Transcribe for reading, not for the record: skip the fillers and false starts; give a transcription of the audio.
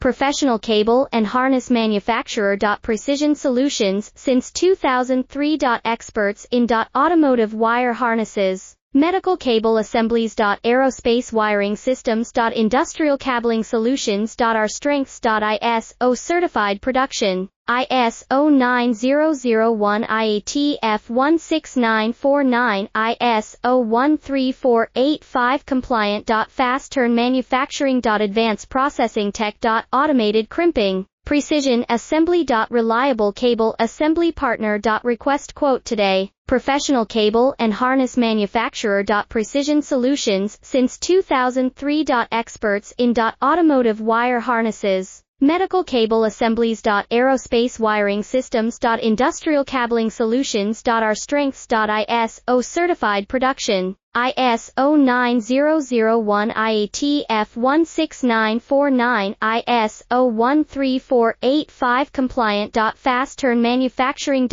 professional cable and harness manufacturer. Precision Solutions since 2003. Experts in automotive wire harnesses, medical cable assemblies. Aerospace wiring systems. Industrial cabling solutions. Our strengths. ISO certified production. ISO 9001 IATF 16949 ISO 13485 compliant. Fast turn manufacturing. Advanced processing tech. Automated crimping. Precision assembly. Reliable cable assembly partner. Request quote today. Professional cable and harness manufacturer. Precision Solutions since 2003. Experts in automotive wire harnesses, medical cable assemblies. Aerospace wiring systems. Industrial cabling solutions. Our strengths. ISO certified production. ISO 9001 IATF 16949 ISO 13485 compliant. Fast turn manufacturing.